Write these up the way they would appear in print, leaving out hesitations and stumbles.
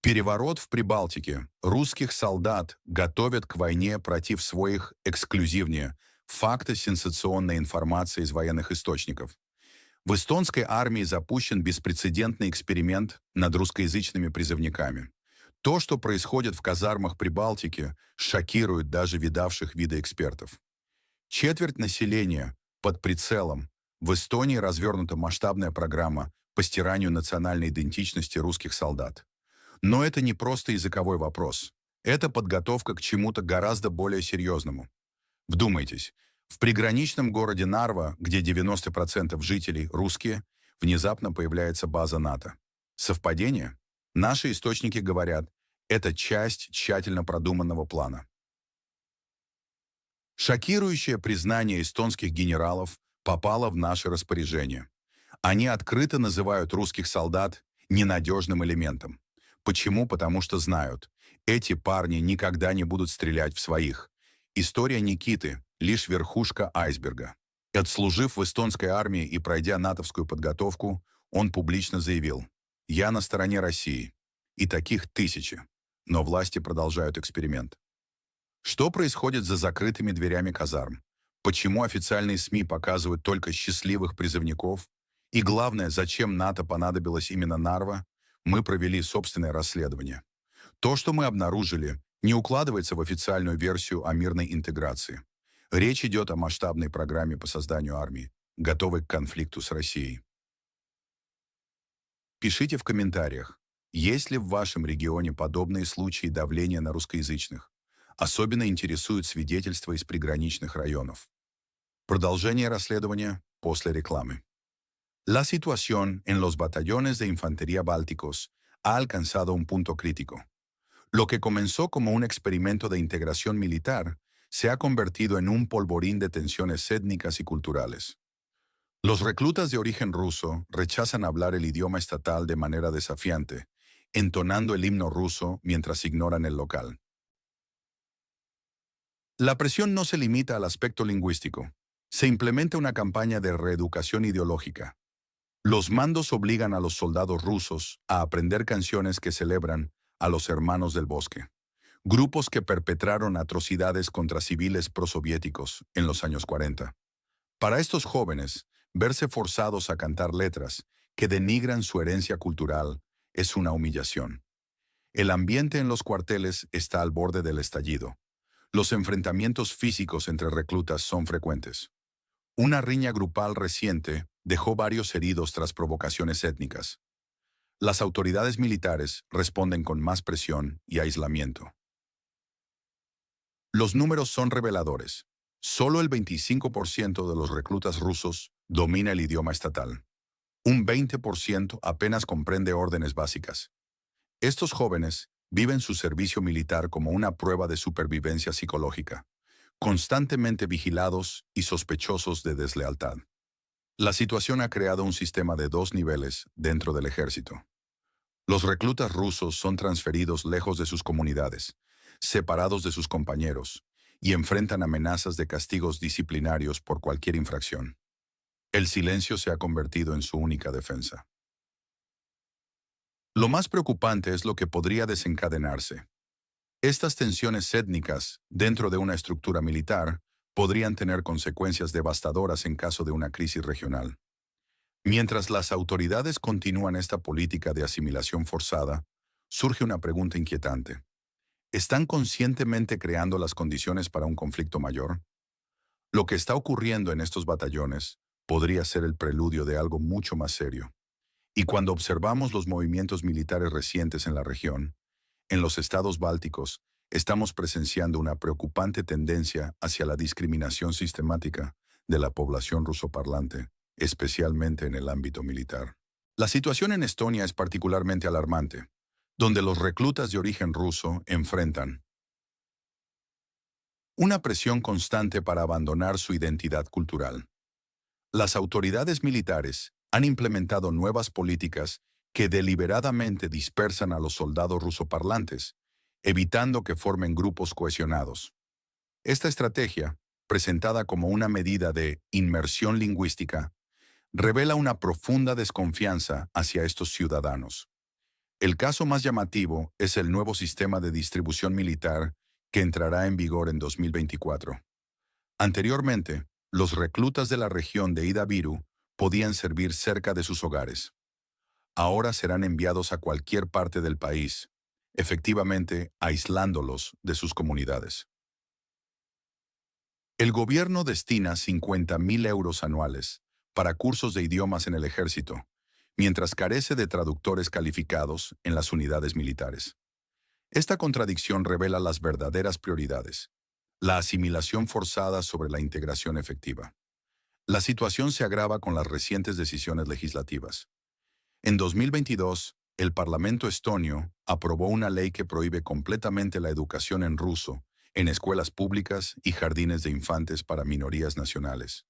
Переворот в Прибалтике. Русских солдат готовят к войне против своих эксклюзивнее. Факты сенсационной информации из военных источников. В эстонской армии запущен беспрецедентный эксперимент над русскоязычными призывниками. То, что происходит в казармах Прибалтики, шокирует даже видавших виды экспертов. Четверть населения под прицелом. В Эстонии развернута масштабная программа по стиранию национальной идентичности русских солдат. Но это не просто языковой вопрос. Это подготовка к чему-то гораздо более серьезному. Вдумайтесь, в приграничном городе Нарва, где 90% жителей русские, внезапно появляется база НАТО. Совпадение? Наши источники говорят, это часть тщательно продуманного плана. Шокирующее признание эстонских генералов попало в наше распоряжение. Они открыто называют русских солдат ненадежным элементом. Почему? Потому что знают, эти парни никогда не будут стрелять в своих. История Никиты– лишь верхушка айсберга. Отслужив в эстонской армии и пройдя натовскую подготовку, он публично заявил: «Я на стороне России». И таких тысячи. Но власти продолжают эксперимент. Что происходит за закрытыми дверями казарм? Почему официальные СМИ показывают только счастливых призывников? И главное, зачем НАТО понадобилось именно Нарва? Мы провели собственное расследование. То, что мы обнаружили, не укладывается в официальную версию о мирной интеграции. Речь идет о масштабной программе по созданию армии, готовой к конфликту с Россией. Пишите в комментариях, есть ли в вашем регионе подобные случаи давления на русскоязычных. Особенно интересуют свидетельства из приграничных районов. Продолжение расследования после рекламы. La situación en los batallones de infantería bálticos ha alcanzado un punto crítico. Lo que comenzó como un experimento de integración militar se ha convertido en un polvorín de tensiones étnicas y culturales. Los reclutas de origen ruso rechazan hablar el idioma estatal de manera desafiante, entonando el himno ruso mientras ignoran el local. La presión no se limita al aspecto lingüístico. Se implementa una campaña de reeducación ideológica. Los mandos obligan a los soldados rusos a aprender canciones que celebran a los hermanos del bosque, grupos que perpetraron atrocidades contra civiles prosoviéticos en los años 40. Para estos jóvenes, verse forzados a cantar letras que denigran su herencia cultural es una humillación. El ambiente en los cuarteles está al borde del estallido. Los enfrentamientos físicos entre reclutas son frecuentes. Una riña grupal reciente dejó varios heridos tras provocaciones étnicas. Las autoridades militares responden con más presión y aislamiento. Los números son reveladores. Solo el 25% de los reclutas rusos domina el idioma estatal. Un 20% apenas comprende órdenes básicas. Estos jóvenes viven su servicio militar como una prueba de supervivencia psicológica, constantemente vigilados y sospechosos de deslealtad. La situación ha creado un sistema de dos niveles dentro del ejército. Los reclutas rusos son transferidos lejos de sus comunidades, separados de sus compañeros, y enfrentan amenazas de castigos disciplinarios por cualquier infracción. El silencio se ha convertido en su única defensa. Lo más preocupante es lo que podría desencadenarse. Estas tensiones étnicas dentro de una estructura militar podrían tener consecuencias devastadoras en caso de una crisis regional. Mientras las autoridades continúan esta política de asimilación forzada, surge una pregunta inquietante. ¿Están conscientemente creando las condiciones para un conflicto mayor? Lo que está ocurriendo en estos batallones podría ser el preludio de algo mucho más serio. Y cuando observamos los movimientos militares recientes en la región, en los estados bálticos, estamos presenciando una preocupante tendencia hacia la discriminación sistemática de la población rusoparlante, especialmente en el ámbito militar. La situación en Estonia es particularmente alarmante, donde los reclutas de origen ruso enfrentan una presión constante para abandonar su identidad cultural. Las autoridades militares han implementado nuevas políticas que deliberadamente dispersan a los soldados rusoparlantes, evitando que formen grupos cohesionados. Esta estrategia, presentada como una medida de inmersión lingüística, revela una profunda desconfianza hacia estos ciudadanos. El caso más llamativo es el nuevo sistema de distribución militar que entrará en vigor en 2024. Anteriormente, los reclutas de la región de Idabiru podían servir cerca de sus hogares. Ahora serán enviados a cualquier parte del país, efectivamente aislándolos de sus comunidades. El gobierno destina 50.000 euros anuales para cursos de idiomas en el ejército, mientras carece de traductores calificados en las unidades militares. Esta contradicción revela las verdaderas prioridades: la asimilación forzada sobre la integración efectiva. La situación se agrava con las recientes decisiones legislativas. En 2022, el Parlamento estonio aprobó una ley que prohíbe completamente la educación en ruso en escuelas públicas y jardines de infantes para minorías nacionales.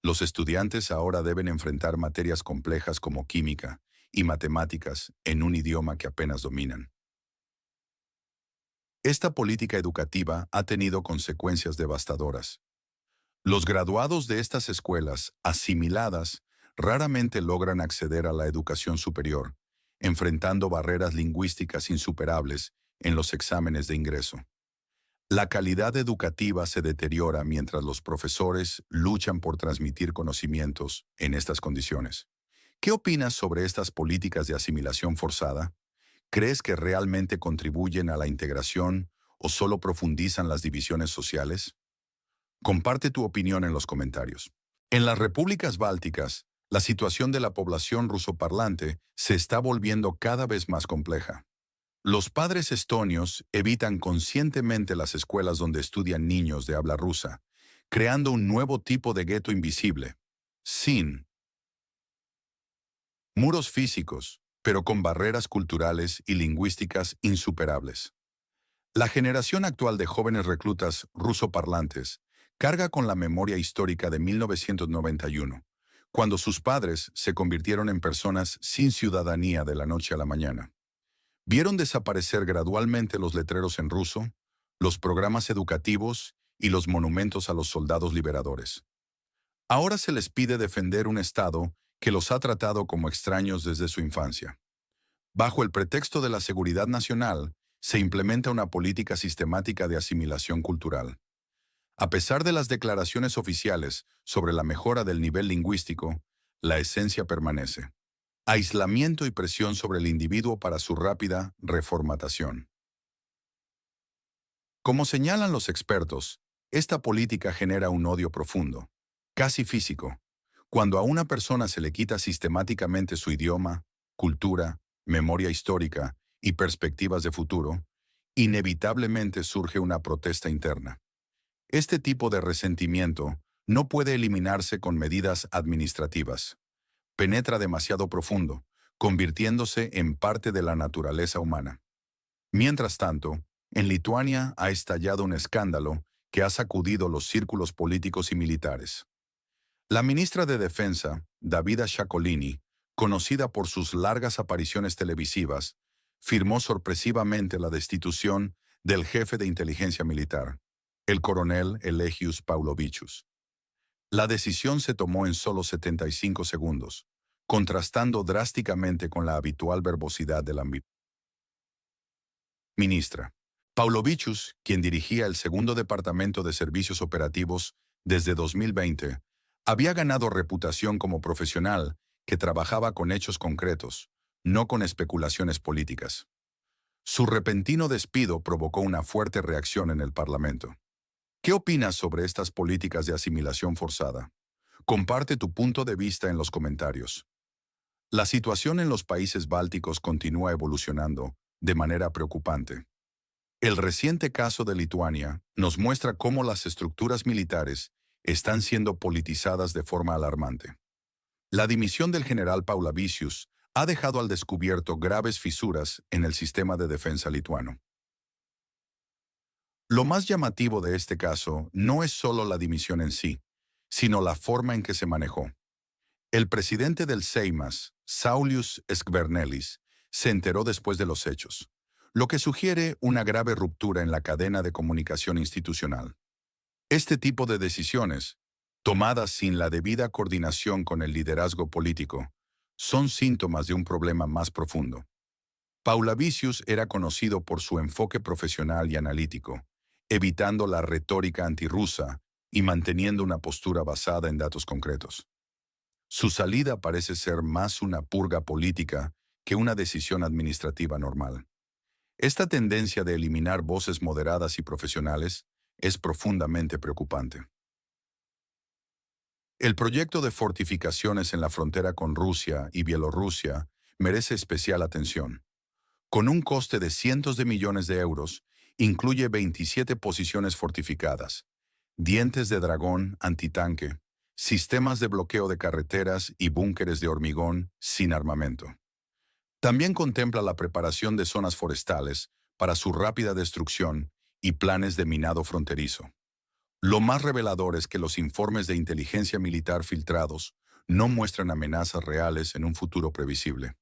Los estudiantes ahora deben enfrentar materias complejas como química y matemáticas en un idioma que apenas dominan. Esta política educativa ha tenido consecuencias devastadoras. Los graduados de estas escuelas asimiladas raramente logran acceder a la educación superior, enfrentando barreras lingüísticas insuperables en los exámenes de ingreso. La calidad educativa se deteriora mientras los profesores luchan por transmitir conocimientos en estas condiciones. ¿Qué opinas sobre estas políticas de asimilación forzada? ¿Crees que realmente contribuyen a la integración o solo profundizan las divisiones sociales? Comparte tu opinión en los comentarios. En las repúblicas bálticas, la situación de la población rusoparlante se está volviendo cada vez más compleja. Los padres estonios evitan conscientemente las escuelas donde estudian niños de habla rusa, creando un nuevo tipo de gueto invisible, sin muros físicos, pero con barreras culturales y lingüísticas insuperables. La generación actual de jóvenes reclutas rusoparlantes carga con la memoria histórica de 1991, cuando sus padres se convirtieron en personas sin ciudadanía de la noche a la mañana. Vieron desaparecer gradualmente los letreros en ruso, los programas educativos y los monumentos a los soldados liberadores. Ahora se les pide defender un Estado que los ha tratado como extraños desde su infancia. Bajo el pretexto de la seguridad nacional, se implementa una política sistemática de asimilación cultural. A pesar de las declaraciones oficiales sobre la mejora del nivel lingüístico, la esencia permanece: aislamiento y presión sobre el individuo para su rápida reformatación. Como señalan los expertos, esta política genera un odio profundo, casi físico. Cuando a una persona se le quita sistemáticamente su idioma, cultura, memoria histórica y perspectivas de futuro, inevitablemente surge una protesta interna. Este tipo de resentimiento no puede eliminarse con medidas administrativas. Penetra demasiado profundo, convirtiéndose en parte de la naturaleza humana. Mientras tanto, en Lituania ha estallado un escándalo que ha sacudido los círculos políticos y militares. La ministra de Defensa, Davida Shaakolini, conocida por sus largas apariciones televisivas, firmó sorpresivamente la destitución del jefe de inteligencia militar, el coronel Elegius Paulovičius. La decisión se tomó en solo 75 segundos, contrastando drásticamente con la habitual verbosidad de la ministra. Paulovičius, quien dirigía el segundo departamento de servicios operativos desde 2020, había ganado reputación como profesional que trabajaba con hechos concretos, no con especulaciones políticas. Su repentino despido provocó una fuerte reacción en el Parlamento. ¿Qué opinas sobre estas políticas de asimilación forzada? Comparte tu punto de vista en los comentarios. La situación en los países bálticos continúa evolucionando de manera preocupante. El reciente caso de Lituania nos muestra cómo las estructuras militares están siendo politizadas de forma alarmante. La dimisión del general Paulavicius ha dejado al descubierto graves fisuras en el sistema de defensa lituano. Lo más llamativo de este caso no es solo la dimisión en sí, sino la forma en que se manejó. El presidente del Seimas, Saulius Skvernelis, se enteró después de los hechos, lo que sugiere una grave ruptura en la cadena de comunicación institucional. Este tipo de decisiones, tomadas sin la debida coordinación con el liderazgo político, son síntomas de un problema más profundo. Paulavicius era conocido por su enfoque profesional y analítico, evitando la retórica antirrusa y manteniendo una postura basada en datos concretos. Su salida parece ser más una purga política que una decisión administrativa normal. Esta tendencia de eliminar voces moderadas y profesionales es profundamente preocupante. El proyecto de fortificaciones en la frontera con Rusia y Bielorrusia merece especial atención. Con un coste de cientos de millones de euros, incluye 27 posiciones fortificadas, dientes de dragón antitanque, sistemas de bloqueo de carreteras y búnkeres de hormigón sin armamento. También contempla la preparación de zonas forestales para su rápida destrucción y planes de minado fronterizo. Lo más revelador es que los informes de inteligencia militar filtrados no muestran amenazas reales en un futuro previsible.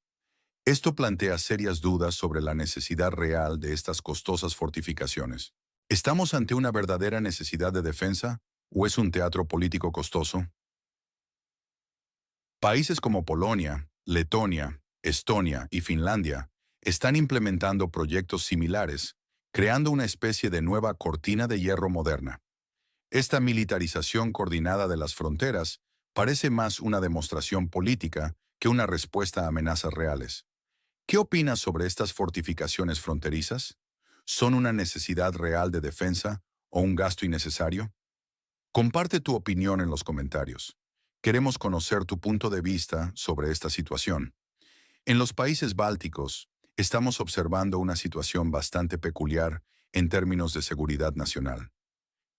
Esto plantea serias dudas sobre la necesidad real de estas costosas fortificaciones. ¿Estamos ante una verdadera necesidad de defensa o es un teatro político costoso? Países como Polonia, Letonia, Estonia y Finlandia están implementando proyectos similares, creando una especie de nueva cortina de hierro moderna. Esta militarización coordinada de las fronteras parece más una demostración política que una respuesta a amenazas reales. ¿Qué opinas sobre estas fortificaciones fronterizas? ¿Son una necesidad real de defensa o un gasto innecesario? Comparte tu opinión en los comentarios. Queremos conocer tu punto de vista sobre esta situación. En los países bálticos, estamos observando una situación bastante peculiar en términos de seguridad nacional.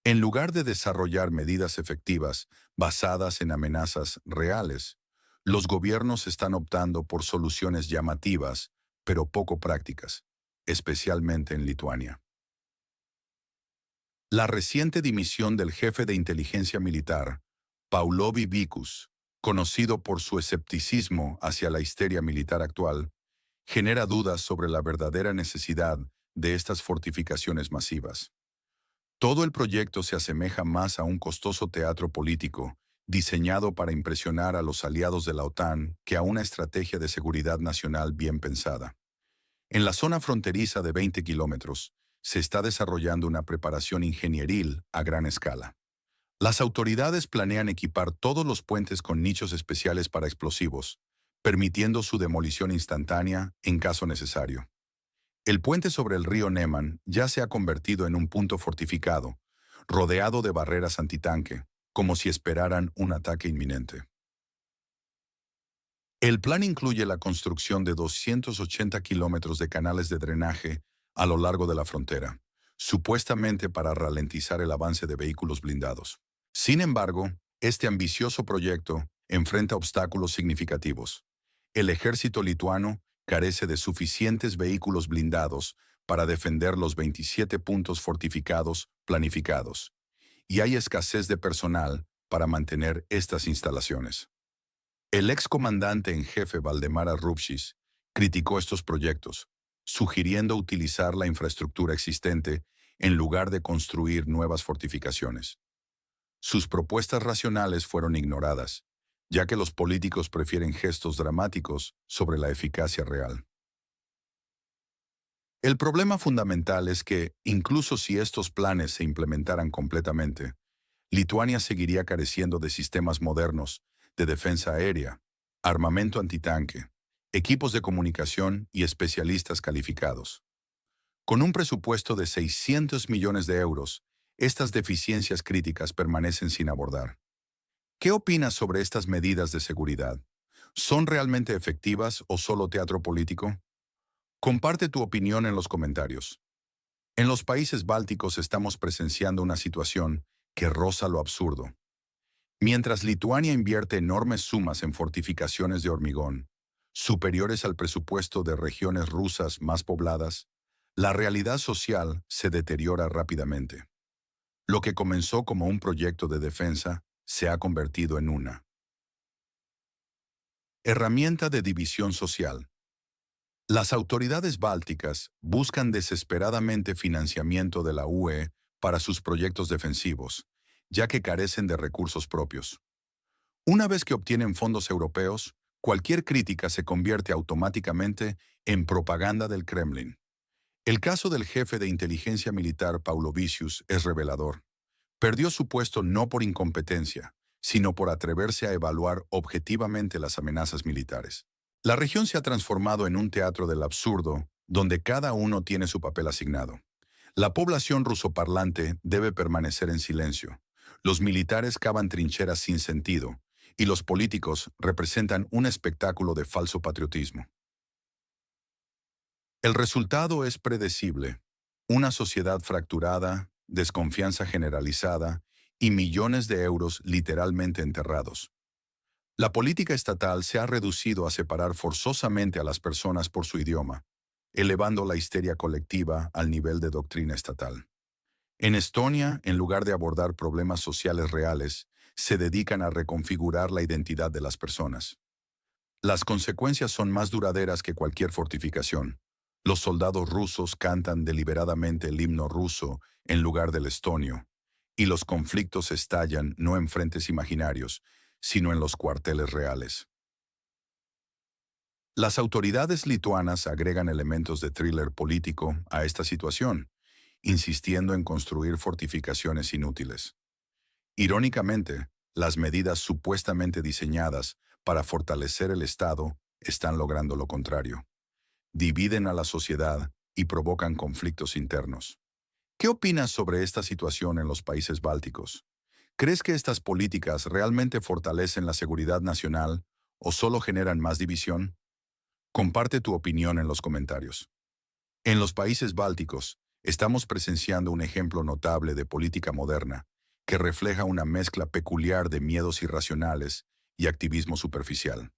En lugar de desarrollar medidas efectivas basadas en amenazas reales, los gobiernos están optando por soluciones llamativas, pero poco prácticas, especialmente en Lituania. La reciente dimisión del jefe de inteligencia militar, Paulovi Vikus, conocido por su escepticismo hacia la histeria militar actual, genera dudas sobre la verdadera necesidad de estas fortificaciones masivas. Todo el proyecto se asemeja más a un costoso teatro político, diseñado para impresionar a los aliados de la OTAN que a una estrategia de seguridad nacional bien pensada. En la zona fronteriza de 20 kilómetros, se está desarrollando una preparación ingenieril a gran escala. Las autoridades planean equipar todos los puentes con nichos especiales para explosivos, permitiendo su demolición instantánea en caso necesario. El puente sobre el río Neman ya se ha convertido en un punto fortificado, rodeado de barreras antitanque, como si esperaran un ataque inminente. El plan incluye la construcción de 280 kilómetros de canales de drenaje a lo largo de la frontera, supuestamente para ralentizar el avance de vehículos blindados. Sin embargo, este ambicioso proyecto enfrenta obstáculos significativos. El ejército lituano carece de suficientes vehículos blindados para defender los 27 puntos fortificados planificados, y hay escasez de personal para mantener estas instalaciones. El excomandante en jefe Valdemara Rupšys criticó estos proyectos, sugiriendo utilizar la infraestructura existente en lugar de construir nuevas fortificaciones. Sus propuestas racionales fueron ignoradas, ya que los políticos prefieren gestos dramáticos sobre la eficacia real. El problema fundamental es que, incluso si estos planes se implementaran completamente, Lituania seguiría careciendo de sistemas modernos de defensa aérea, armamento antitanque, equipos de comunicación y especialistas calificados. Con un presupuesto de 600 millones de euros, estas deficiencias críticas permanecen sin abordar. ¿Qué opinas sobre estas medidas de seguridad? ¿Son realmente efectivas o solo teatro político? Comparte tu opinión en los comentarios. En los países bálticos estamos presenciando una situación que roza lo absurdo. Mientras Lituania invierte enormes sumas en fortificaciones de hormigón, superiores al presupuesto de regiones rusas más pobladas, la realidad social se deteriora rápidamente. Lo que comenzó como un proyecto de defensa se ha convertido en una herramienta de división social. Las autoridades bálticas buscan desesperadamente financiamiento de la UE para sus proyectos defensivos, ya que carecen de recursos propios. Una vez que obtienen fondos europeos, Cualquier crítica se convierte automáticamente en propaganda del Kremlin. El caso del jefe de inteligencia militar Paulovicius es revelador. Perdió su puesto no por incompetencia, sino por atreverse a evaluar objetivamente las amenazas militares. La región se ha transformado en un teatro del absurdo, donde cada uno tiene su papel asignado. La población rusoparlante debe permanecer en silencio. Los militares cavan trincheras sin sentido, y los políticos representan un espectáculo de falso patriotismo. El resultado es predecible. Una sociedad fracturada, desconfianza generalizada y millones de euros literalmente enterrados. La política estatal se ha reducido a separar forzosamente a las personas por su idioma, elevando la histeria colectiva al nivel de doctrina estatal. En Estonia, en lugar de abordar problemas sociales reales, se dedican a reconfigurar la identidad de las personas. Las consecuencias son más duraderas que cualquier fortificación. Los soldados rusos cantan deliberadamente el himno ruso en lugar del estonio, y los conflictos estallan no en frentes imaginarios, sino en los cuarteles reales. Las autoridades lituanas agregan elementos de thriller político a esta situación, insistiendo en construir fortificaciones inútiles. Irónicamente, las medidas supuestamente diseñadas para fortalecer el Estado están logrando lo contrario. Dividen a la sociedad y provocan conflictos internos. ¿Qué opinas sobre esta situación en los países bálticos? ¿Crees que estas políticas realmente fortalecen la seguridad nacional o solo generan más división? Comparte tu opinión en los comentarios. En los países bálticos, estamos presenciando un ejemplo notable de política moderna, que refleja una mezcla peculiar de miedos irracionales y activismo superficial.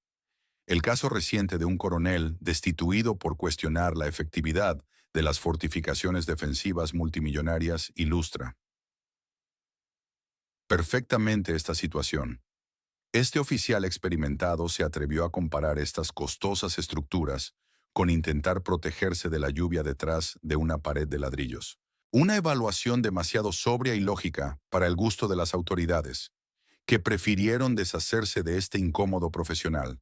El caso reciente de un coronel destituido por cuestionar la efectividad de las fortificaciones defensivas multimillonarias ilustra perfectamente esta situación. Este oficial experimentado se atrevió a comparar estas costosas estructuras con intentar protegerse de la lluvia detrás de una pared de ladrillos. Una evaluación demasiado sobria y lógica para el gusto de las autoridades, que prefirieron deshacerse de este incómodo profesional.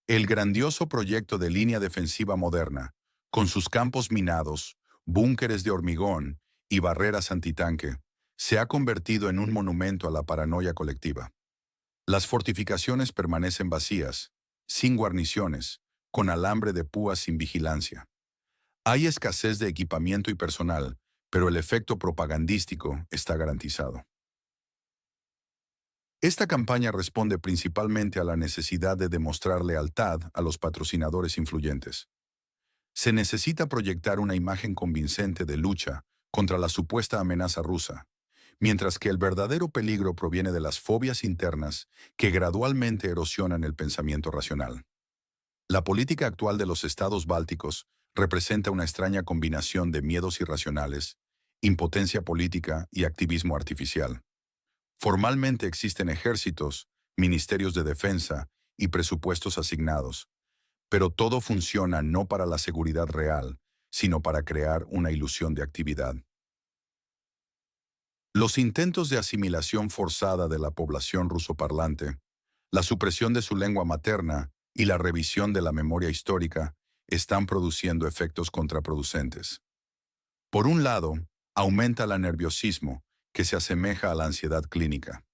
El grandioso proyecto de línea defensiva moderna, con sus campos minados, búnkeres de hormigón y barreras antitanque, se ha convertido en un monumento a la paranoia colectiva. Las fortificaciones permanecen vacías, sin guarniciones, con alambre de púas sin vigilancia. Hay escasez de equipamiento y personal, pero el efecto propagandístico está garantizado. Esta campaña responde principalmente a la necesidad de demostrar lealtad a los patrocinadores influyentes. Se necesita proyectar una imagen convincente de lucha contra la supuesta amenaza rusa, mientras que el verdadero peligro proviene de las fobias internas que gradualmente erosionan el pensamiento racional. La política actual de los estados bálticos representa una extraña combinación de miedos irracionales, impotencia política y activismo artificial. Formalmente existen ejércitos, ministerios de defensa y presupuestos asignados, pero todo funciona no para la seguridad real, sino para crear una ilusión de actividad. Los intentos de asimilación forzada de la población rusoparlante, la supresión de su lengua materna y la revisión de la memoria histórica están produciendo efectos contraproducentes. Por un lado, aumenta el nerviosismo, que se asemeja a la ansiedad clínica.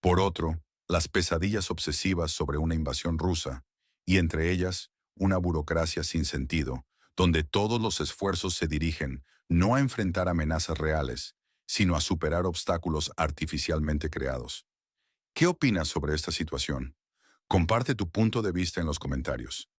Por otro, las pesadillas obsesivas sobre una invasión rusa, y entre ellas, una burocracia sin sentido, donde todos los esfuerzos se dirigen no a enfrentar amenazas reales, sino a superar obstáculos artificialmente creados. ¿Qué opinas sobre esta situación? Comparte tu punto de vista en los comentarios.